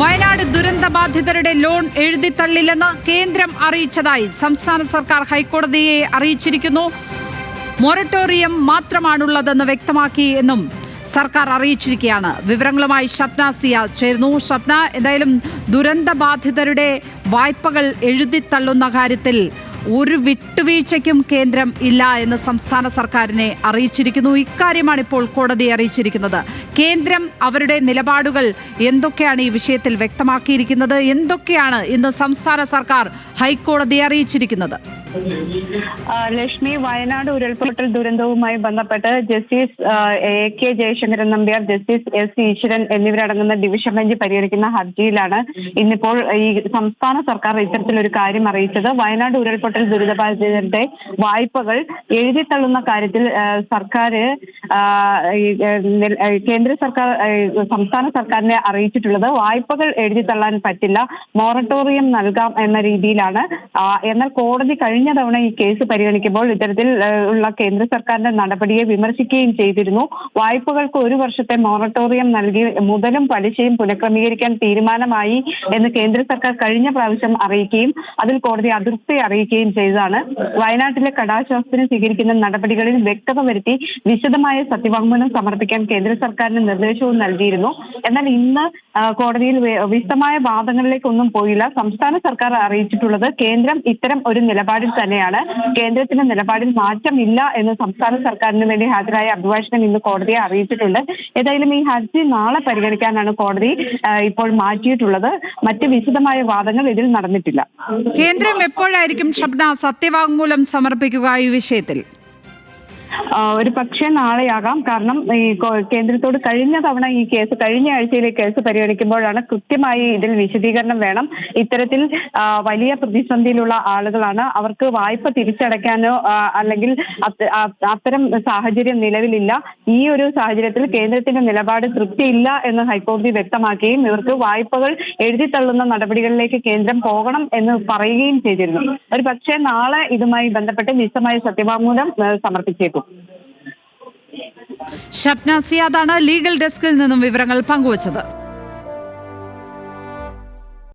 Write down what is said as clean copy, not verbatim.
Wayanad ദുരന്തബാധിതരുടെ loan എഴുതിത്തള്ളില്ലെന്ന് കേന്ദ്രം അറിയിച്ചതായി സംസ്ഥാന സർക്കാർ ഹൈക്കോടതിയെ അറിയിച്ചിരിക്കുന്നു. മൊറട്ടോറിയം മാത്രമാണുള്ളതെന്ന് വ്യക്തമാക്കി എന്നും സർക്കാർ അറിയിച്ചിരിക്കുകയാണ്. വിവരങ്ങളുമായി ഷബ്ന സിയ ചേരുന്നു. ഷബ്ന, എന്തായാലും ദുരന്തബാധിതരുടെ വായ്പകൾ എഴുതിത്തള്ളുന്ന കാര്യത്തിൽ ഒരു വിട്ടുവീഴ്ചയ്ക്കും കേന്ദ്രം ഇല്ല എന്ന് സംസ്ഥാന സർക്കാരിനെ അറിയിച്ചിരിക്കുന്നു. ഇക്കാര്യമാണ് ഇപ്പോൾ കോടതിയെ അറിയിച്ചിരിക്കുന്നത്. കേന്ദ്രം അവരുടെ നിലപാടുകൾ എന്തൊക്കെയാണ് ഈ വിഷയത്തിൽ വ്യക്തമാക്കിയിരിക്കുന്നത്? എന്തൊക്കെയാണ് ഇന്ന് സംസ്ഥാന സർക്കാർ ഹൈക്കോടതിയെ അറിയിച്ചിരിക്കുന്നത്? ലക്ഷ്മി, വയനാട് ഉരുൾപൊട്ടൽ ദുരന്തവുമായി ബന്ധപ്പെട്ട് justice AK Jayasankaran Nambiar, justice S ഈശ്വരൻ എന്നിവരടങ്ങുന്ന ഡിവിഷൻ ബെഞ്ച് പരിഗണിക്കുന്ന ഹർജിയിലാണ് ഇന്നിപ്പോൾ ഈ സംസ്ഥാന സർക്കാർ ഇത്തരത്തിലൊരു കാര്യം അറിയിച്ചത്. വയനാട് ഉരുൾപൊട്ടൽ ദുരിതബാധിതരുടെ വായ്പകൾ എഴുതിത്തള്ളുന്ന കാര്യത്തിൽ സർക്കാർ കേന്ദ്ര സർക്കാർ സംസ്ഥാന സർക്കാരിനെ അറിയിച്ചിട്ടുള്ളത് വായ്പകൾ എഴുതിത്തള്ളാൻ പറ്റില്ല, മൊറട്ടോറിയം നൽകാം എന്ന രീതിയിലാണ്. എന്നാൽ കോടതി കഴിഞ്ഞ തവണ ഈ കേസ് പരിഗണിക്കുമ്പോൾ ഇത്തരത്തിൽ ഉള്ള കേന്ദ്ര സർക്കാരിന്റെ നടപടിയെ വിമർശിക്കുകയും ചെയ്തിരുന്നു. വായ്പകൾക്ക് 1 വർഷത്തെ മൊറട്ടോറിയം നൽകി മുതലും പലിശയും പുനഃക്രമീകരിക്കാൻ തീരുമാനമായി എന്ന് കേന്ദ്ര സർക്കാർ കഴിഞ്ഞ പ്രാവശ്യം അറിയിക്കുകയും അതിൽ കോടതി അതൃപ്തി അറിയിക്കുകയും ചെയ്തതാണ്. വയനാട്ടിലെ കടാശ്വാസത്തിന് സ്വീകരിക്കുന്ന നടപടികളിൽ വ്യക്തത വരുത്തി വിശദമായ സത്യവാങ്മൂലം സമർപ്പിക്കാൻ കേന്ദ്ര സർക്കാരിന് നിർദ്ദേശവും നൽകിയിരുന്നു. എന്നാൽ ഇന്ന് കോടതിയിൽ വിശദമായ വാദങ്ങളിലേക്കൊന്നും പോയില്ല. സംസ്ഥാന സർക്കാർ അറിയിച്ചിട്ടുള്ളത് കേന്ദ്രം ഇത്തരം ഒരു നിലപാടിൽ തന്നെയാണ്. കേന്ദ്രത്തിന്റെ നിലപാടിൽ മാറ്റമില്ല എന്ന് സംസ്ഥാന സർക്കാരിന് വേണ്ടി ഹാജരായ അഭിഭാഷകൻ ഇന്ന് കോടതിയെ അറിയിച്ചിട്ടുണ്ട്. ഏതായാലും ഈ ഹർജി നാളെ പരിഗണിക്കാനാണ് കോടതി ഇപ്പോൾ മാറ്റിയിട്ടുള്ളത്. മറ്റ് വിശദമായ വാദങ്ങൾ ഇതിൽ നടന്നിട്ടില്ല. കേന്ദ്രം എപ്പോഴായിരിക്കും ഷബ്ന സത്യവാങ്മൂലം സമർപ്പിക്കുക ഈ വിഷയത്തിൽ? ഒരു പക്ഷേ നാളെയാകാം. കാരണം ഈ കേന്ദ്രത്തോട് കഴിഞ്ഞ തവണ ഈ കേസ് കഴിഞ്ഞ ആഴ്ചയിലെ കേസ് പരിഗണിക്കുമ്പോഴാണ് കൃത്യമായി ഇതിൽ വിശദീകരണം വേണം. ഇത്തരത്തിൽ വലിയ പ്രതിസന്ധിയിലുള്ള ആളുകളാണ്, അവർക്ക് വായ്പ തിരിച്ചടയ്ക്കാനോ അല്ലെങ്കിൽ അത്തരം സാഹചര്യം നിലവിലില്ല. ഈ ഒരു സാഹചര്യത്തിൽ കേന്ദ്രത്തിന്റെ നിലപാട് തൃപ്തിയില്ല എന്ന് ഹൈക്കോടതി വ്യക്തമാക്കുകയും ഇവർക്ക് വായ്പകൾ എഴുതിത്തള്ളുന്ന നടപടികളിലേക്ക് കേന്ദ്രം പോകണം എന്ന് പറയുകയും ചെയ്തിരുന്നു. ഒരു പക്ഷേ നാളെ ഇതുമായി ബന്ധപ്പെട്ട് വിശദമായ സത്യവാങ്മൂലം സമർപ്പിച്ചേക്കും. ഷബ്ന സിയാദാണ് ലീഗൽ ഡെസ്കിൽ നിന്നും വിവരങ്ങൾ പങ്കുവച്ചത്.